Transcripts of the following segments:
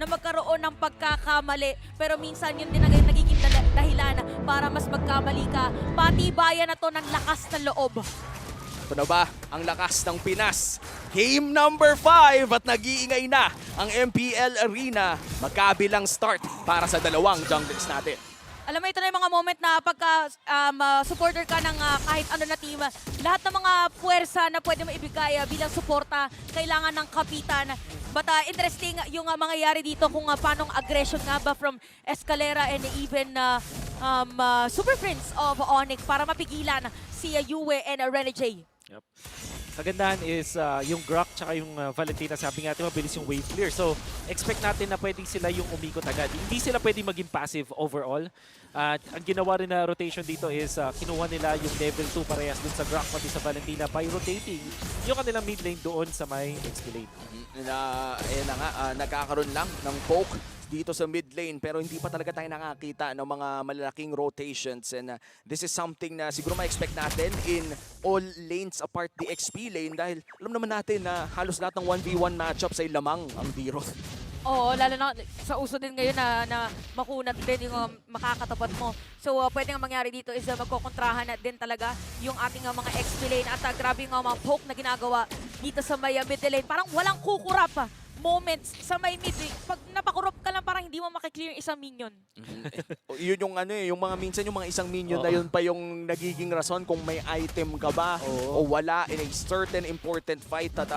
na magkaroon ng pagkakamali. Pero minsan yun din ang nagiging dahilan para mas magkamali ka. Patibayan na to ng lakas ng loob. Ito na ba ang lakas ng Pinas? Game number 5 at nag-iingay na ang MPL Arena. Magkabilang start para sa dalawang junglers natin. Alam mo, ito na yung mga moment na pagka supporter ka ng kahit ano na team, lahat ng mga puwersa na pwede mo ibigay bilang suporta, kailangan ng kapitan. But interesting yung mangyayari dito kung paanong aggression nga ba from Escalera and even Super Prince of Onyx para mapigilan si Yue and Rene J. Yep. Kagandahan is yung Grok tsaka yung Valentina, sabi nga natin mabilis yung wave clear. So, expect natin na pwedeng sila yung umikot agad. Hindi sila pwedeng maging passive overall. At ang ginawa rin na rotation dito is kinuha nila yung level 2 parehas dun sa Grok pati sa Valentina by rotating yung kanilang mid lane doon sa may XP lane. Ayan na nga, nagkakaroon lang ng poke dito sa mid lane pero hindi pa talaga tayo nakakita ng mga malalaking rotations, and this is something na siguro ma-expect natin in all lanes apart the XP lane dahil alam naman natin na halos lahat ng 1v1 matchups ay lamang ang D-Roth. Oo, lalo na sa uso din ngayon na makunat din yung makakatapat mo. So, pwede nga mangyari dito is magkokontrahan na din talaga yung ating mga XP lane at grabe nga mga poke na ginagawa dito sa may mid lane. Parang walang kukurap moments sa may mid. Pag napakurop ka lang, parang hindi mo makiklear isang minion. Yun yung yung mga minsan yung mga isang minion na yun pa yung nagiging rason kung may item ka ba o wala in a certain important fight at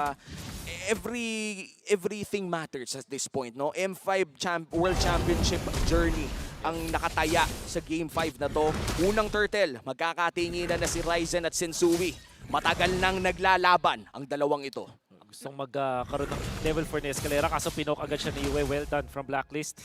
everything matters at this point, no? M5 World Championship journey ang nakataya sa Game 5 na to. Unang turtle, magkakatinginan na si Ryzen at Sensui. Matagal nang naglalaban ang dalawang ito. Gustong magkaroon ng level 4 ni Escalera kaso pinok agad siya ni Yue. Well done from Blacklist.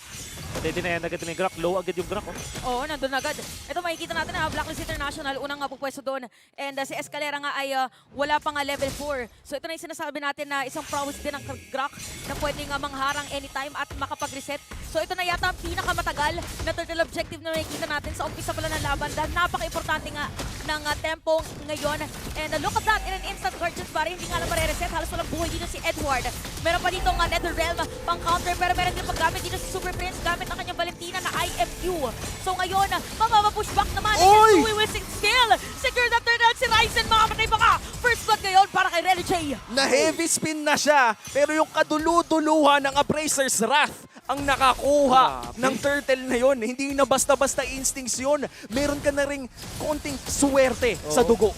Pati din na yan agad ni Grok. Low agad yung Grok. Oo, nandun agad. Ito makikita natin na Blacklist International, unang pupwesto doon. And si Escalera nga ay wala pa nga level 4. So ito na yung sinasabi natin na isang prowess din ng Grok na pwede nga mangharang anytime at makapag-reset. So ito na yata ang pinakamatagal na turtle objective na makikita natin sa umpisa pala ng laban dahil napaka-importante nga ng tempo ngayon. And look at that, in an instant Guardians Barrier, hindi nga lang mare-reset. Halos walang buhay dito si Edward. Meron pa dito nga Netherrealm pang-counter pero meron din paggamit dito si Super Prince gamit ang kanyang Valentina na IMU. So ngayon, mamama-pushback naman ni Sensui with skill. Secure the turtle si Ryzen, makamatay pa ka. First blood ngayon para kay Rene J. Na heavy spin na siya pero yung kadulu-duluhan ng Appraiser's Wrath ang nakakuha ng turtle na yun. Hindi na basta-basta instincts yun. Meron ka na ring konting swerte sa dugo.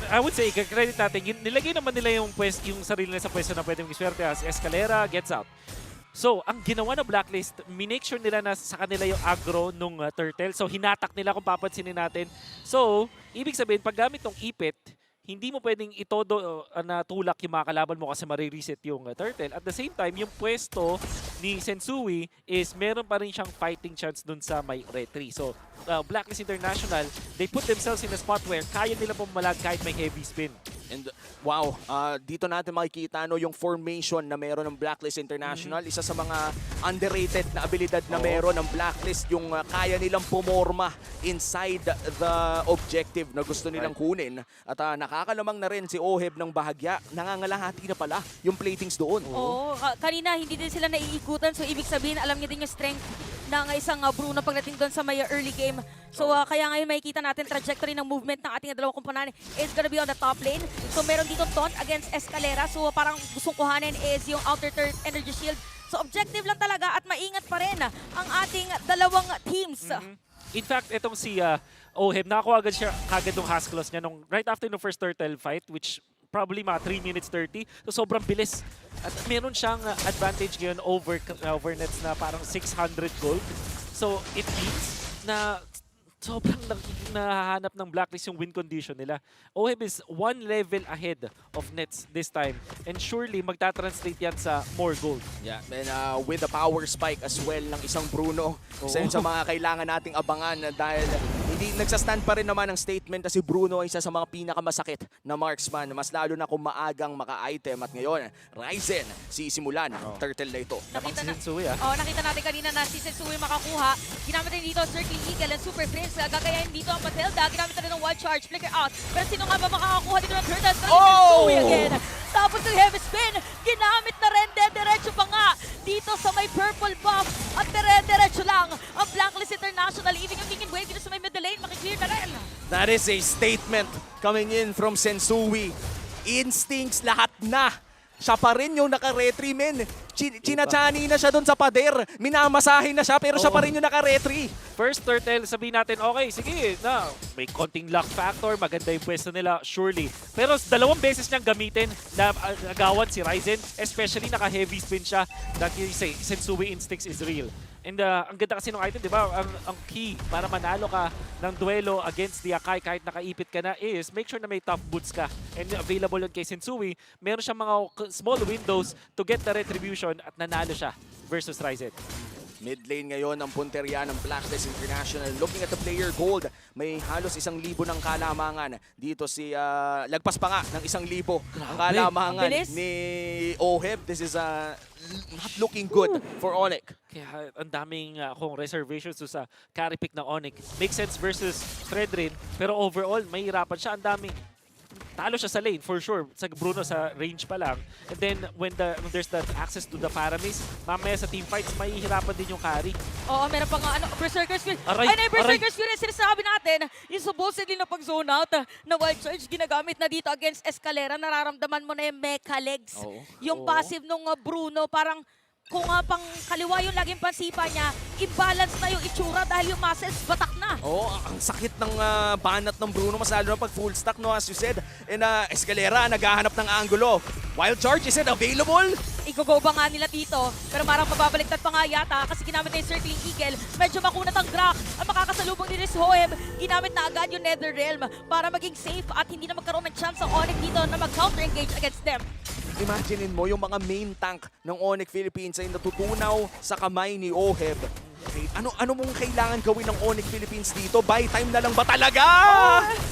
I would say, credit natin, nilagay naman nila yung sarili nila sa pwesto na pwede mag-swerte as Escalera gets out. So, ang ginawa na Blacklist, minake sure nila na sa kanila yung aggro nung turtle. So, hinatak nila kung papansinin natin. So, ibig sabihin, pag gamit ng ipit, hindi mo pwedeng itodo na tulak yung mga kalaban mo kasi marireset yung turtle. At the same time, yung pwesto ni Sensui is meron pa rin siyang fighting chance dun sa may retry. So, Blacklist International, they put themselves in a spot where kaya nila pumalag kahit may heavy spin. And wow, dito natin makikita yung formation na meron ng Blacklist International. Isa sa mga underrated na abilidad na meron ng Blacklist, yung kaya nilang pumorma inside the objective na gusto nilang kunin. At nakakalamang na rin si Oheb ng bahagya. Nangangalahati na pala yung platings doon. Oo, kanina hindi din sila naiikutan. So ibig sabihin, alam niya din yung strength ng isang Bruno pagdating doon sa may early game. So kaya ngayon makikita natin trajectory ng movement ng ating dalawang kumpanan is gonna be on the top lane. So meron dito taunt against Escalera. So parang gustong kuhanin is yung outer third energy shield. So objective lang talaga at maingat pa rin ang ating dalawang teams. In fact, itong si Oheb, nakakuha agad siya kagad ng Haskell's niya right after the first turtle fight, which probably mga 3 minutes 30. So sobrang bilis. At meron siyang advantage ngayon over nets na parang 600 gold. So it means na sobrang nahahanap ng Blacklist yung win condition nila. Oheb is 1 level ahead of nets this time. And surely magta-translate yan sa more gold. Yeah, and with the power spike as well ng isang Bruno. Isa yun sa mga kailangan nating abangan dahil hindi nagsastand pa rin naman ang statement na si Bruno ay isa sa mga pinakamasakit na marksman. Mas lalo na kung maagang maka-item. At ngayon, Ryzen, sisimulan turtle na ito. Nakita Si Sensui, nakita natin kanina na si Sensui makakuha. Ginamit rin dito Circling Eagle and Super Prince. Gagayahin dito ang Matilda. Ginamit rin ng wild charge. Flicker out. Pero sino nga ba makakakuha dito ng turtle? Sensui again. Tapos yung heavy spin. Ginamit na rin. Diretso pa nga dito sa may purple buff. At dire-diretso lang ang Blacklist International. Even yung King and Wave dito sa may middle lane, makiklear na rin. That is a statement coming in from Sensui. Instincts lahat na. Siya pa rin yung naka-retry, men. Chinachani na siya doon sa pader. Minamasahin na siya, pero siya pa rin yung naka-retry. First turtle, sabihin natin, okay, sige, na may konting luck factor, maganda yung pwesto nila, surely. Pero dalawang beses niyang gamitin na agawan si Ryzen, especially naka-heavy spin siya. That you say, Sensui Instincts is real. And ang ganda kasi ng item, di ba? Ang key para manalo ka ng duelo against the Akai kahit nakaipit ka na is make sure na may tough boots ka. And available yun kay Sensui. Meron siyang mga small windows to get the retribution at nanalo siya versus Ryzen. Mid lane ngayon ang punteriya ng Blacklist International. Looking at the player gold, may halos 1,000 ng kalamangan. Dito si lagpas pa nga ng 1,000 ang kalamangan Ang bilis. ni Oheb. This is not looking good for Onyx. Kaya ang daming kung reservations do sa carry pick ng Onyx. Makes sense versus Fredrin, pero overall, mahirapan siya. Ang daming talo siya sa lane, for sure. Sa Bruno, sa range pa lang. And then, when there's that access to the Paramis, mamaya sa team fights, mahihirapan din yung carry. Oo, meron pa nga Berserker's Fury. Aray, Ay, na yung Berserker's Fury, sinasabi natin, yung supposedly na pag-zone out na Wild Charge, ginagamit na dito against Escalera, nararamdaman mo na yung mecha legs. Oo. Yung Oo. passive nung Bruno, parang kung pang kaliwa yung laging pansipa niya, imbalance na yung itsura dahil yung muscles batak na. Oo, ang sakit ng banat ng Bruno, mas lalo na pag full stack, no, as you said. And Escalera, naghahanap ng angulo. Wild Charge, is it available? Igugo ba nga nila dito, pero marang mababaliktad pa nga yata kasi ginamit na yung Circling Eagle. Medyo makunat ang Drak. Ang makakasalubong ni Hoeb, ginamit na agad yung Netherrealm para maging safe at hindi na magkaroon ng chance ang Onyx dito na mag-counter-engage against them. Imaginein mo yung mga main tank ng Onyx Philippines ay natutunaw sa kamay ni Oheb. Okay, ano mong kailangan gawin ng Onyx Philippines dito? Buy time na lang ba talaga?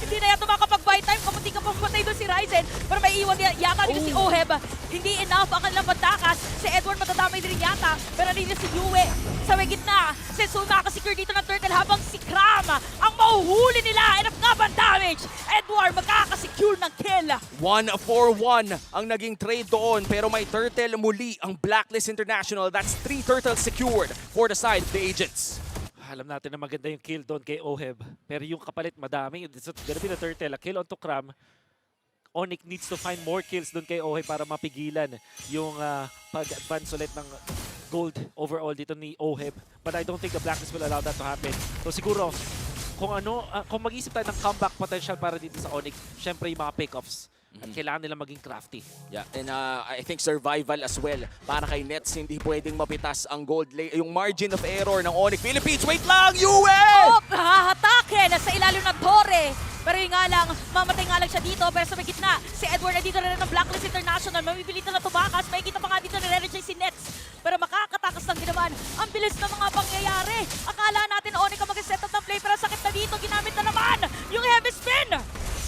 Hindi na yata makapag-buy time kung hindi ka pamatay doon si Ryzen. Pero may iwan yata dito si Oheb. Hindi enough ang kanilang pantakas. Si Edward matadamay din yata. Pero rin si Yue sa may gitna. Si Sun makakasecure dito ng turtle habang si Kram ang mahuhuli nila. Enough nga ba damage? Edward makakasecure ng kill. 1-4-1 ang naging trade doon, pero may turtle muli ang Blacklist International. That's 3 turtles secured for the side of the Agents. Alam natin na maganda yung kill doon kay Oheb. Pero yung kapalit madami. It's gonna be the turtle. A kill onto Kram. Onyx needs to find more kills doon kay Oheb para mapigilan yung pag-advance ulit ng gold overall dito ni Oheb. But I don't think the Blacklist will allow that to happen. So siguro, kung mag-isip tayo ng comeback potential para dito sa Onyx, syempre yung mga pick-offs. At kailangan nila maging crafty. Yeah, and I think survival as well. Para kay Nets, hindi pwedeng mapitas ang gold lane, yung margin of error ng Onyx Philippines. Wait lang, Yue! Oh, hahatakin sa ilalim ng Torre. Pero yung nga lang, mamatay nga lang siya dito. Pero sa may gitna, si Edward na dito na rin ng Blacklist International. Mamipilitan na tumakas. May kita pa nga dito na re-reject si Nets. Pero makakatakas lang din naman. Ang bilis ng mga pangyayari. Akala natin Onyx ang mag-set up ng play. Pero sakit na dito. Ginamit na naman yung heavy spin.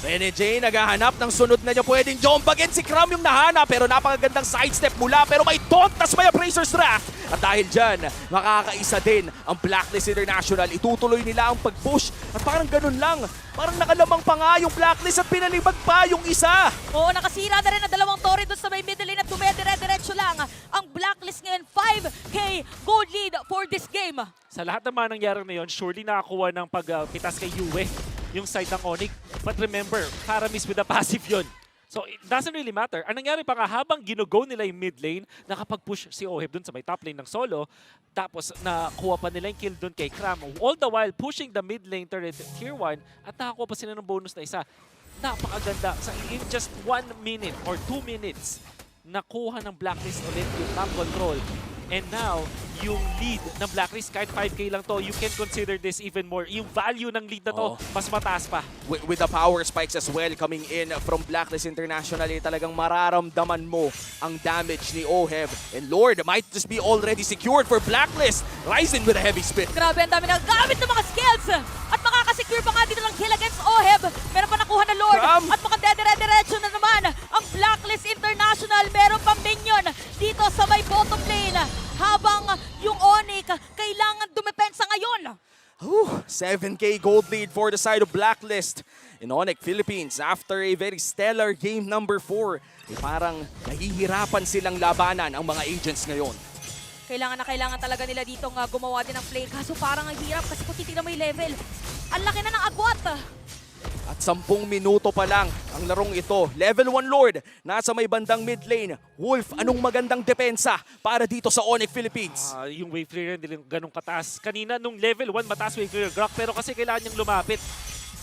Rene J naghahanap ng sunod na niya pwedeng jump again. Si Kram yung nahanap pero napakagandang sidestep mula pero may taunt tas may Appraiser's Draft. At dahil dyan, makakaisa din ang Blacklist International. Itutuloy nila ang pag-push at parang ganun lang. Parang nakalamang pa nga yung Blacklist at pinalibag pa yung isa. Oo, nakasira na rin ang dalawang Torre doon sa may middle lane at dumedire-diretso lang. Ang Blacklist ngayon, 5K gold lead for this game. Sa lahat ng mga nangyari na yun, surely nakakuha ng pagpitas kay Yue yung side ng Onyx. But remember, Paramis with a passive yun. So it doesn't really matter. Ang nangyari pa nga, habang ginugo nila yung mid lane, nakapag-push si Oheb dun sa may top lane ng solo, tapos nakuha pa nila yung kill dun kay Kram. All the while, pushing the mid lane turret tier 1, at nakakuha pa sila ng bonus na isa. Napakaganda. In just 1 minute or 2 minutes, nakuha ng Blacklist ulit yung top control. And now, yung lead ng Blacklist, kahit 5K lang to, you can consider this even more. Yung value ng lead na to, mas mataas pa. With the power spikes as well coming in from Blacklist International, talagang mararamdaman mo ang damage ni Oheb. And Lord might just be already secured for Blacklist. Ryzen with a heavy spin. Grabe, ang dami na gamit ng mga skills. At makakasecure pa nga dito ng kill against Oheb. Meron pa nakuha na Lord. Kram! At makadedire-diretso na naman ang Blacklist International. Meron pang minion dito sa may bottom lane. Habang yung Onyx kailangan dumepensa ngayon. 7K gold lead for the side of Blacklist. In Onyx Philippines, after a very stellar game number 4, parang nahihirapan silang labanan ang mga agents ngayon. Kailangan talaga nila dito gumawa din ng play. Kaso parang ang hirap kasi kung titignan mo yung level, ang laki na ng agwat. At 10 minuto pa lang ang larong ito. Level 1 Lord, nasa may bandang mid lane. Wolf, anong magandang depensa para dito sa Onyx Philippines? Yung wave clear hindi ganun kataas. Kanina nung level 1 mataas wave clear Grok pero kasi kailangan niyang lumapit.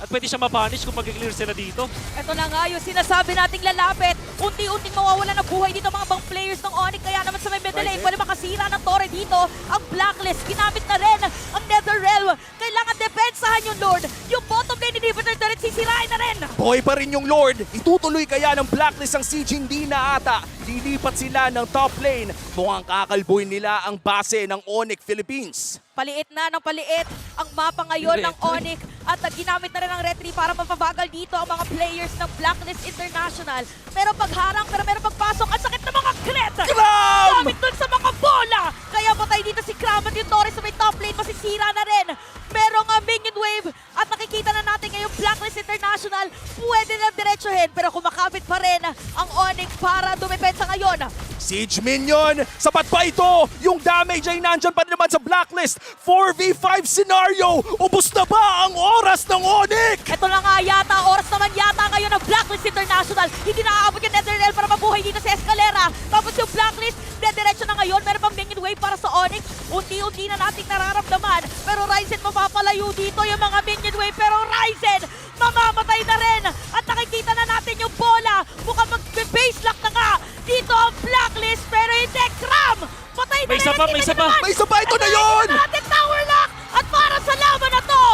At pwede siya ma-punish kung mag-clear sila dito. Ito na nga yung sinasabi nating lalapit. Unti-unting mawawala ng buhay dito mga bang players ng Onyx. Kaya naman sa may middle lane, pwede makasira ng Torre dito. Ang Blacklist, ginamit na rin ang Netherrealm. Kailangan depensahan yung Lord. Yung bottom lane inhibitor na rin, sisirain na rin. Boy pa rin yung Lord. Itutuloy kaya ng Blacklist ang siege? Hindi na ata. Lilipat sila ng top lane. Mukhang kakalboy nila ang base ng Onyx Philippines. Paliit na ng paliit ang mapa ngayon ng Onyx at ginamit na rin ang retry para mapabagal dito ang mga players ng Blacklist International. Pero pagharang, pero meron pagpasok, ang sakit ng mga crit! Kram! Gamit dun sa mga bola! Kaya patay dito si Kram at yung Torres sa may top lane, masisira na rin. Merong minion wave at nakikita na natin ngayong Blacklist International. Pwede na diretsuhin pero kumakabit pa rin ang Onyx para dumepensa ngayon. Siege Minion, sapat pa ito? Yung damage ay nandyan pa naman sa Blacklist. 4v5 scenario, ubos na ba ang oras ng Onyx? Ito na nga yata, oras naman yata ngayon ng Blacklist International. Hindi naaabot yung Netherrealm para mabuhay dito sa Escalera. Tapos yung Blacklist, dediretso na ngayon. Meron pang minion wave para sa Onyx. Unti-unti na nating nararamdaman. Pero Ryzen mapapalayo dito yung mga minion wave. Pero Ryzen, mamamatay na rin. At nakikita na natin yung bola. Mukhang mag-base lock na nga. Dito ang Blacklist, pero hindi Kram! Patay na May rin. isa pa, may isa pa. May isa pa, ito na yun! Natin tower lock! At para sa laban na to,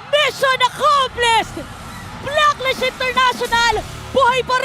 mission accomplished! Blacklist International, buhay pa rin!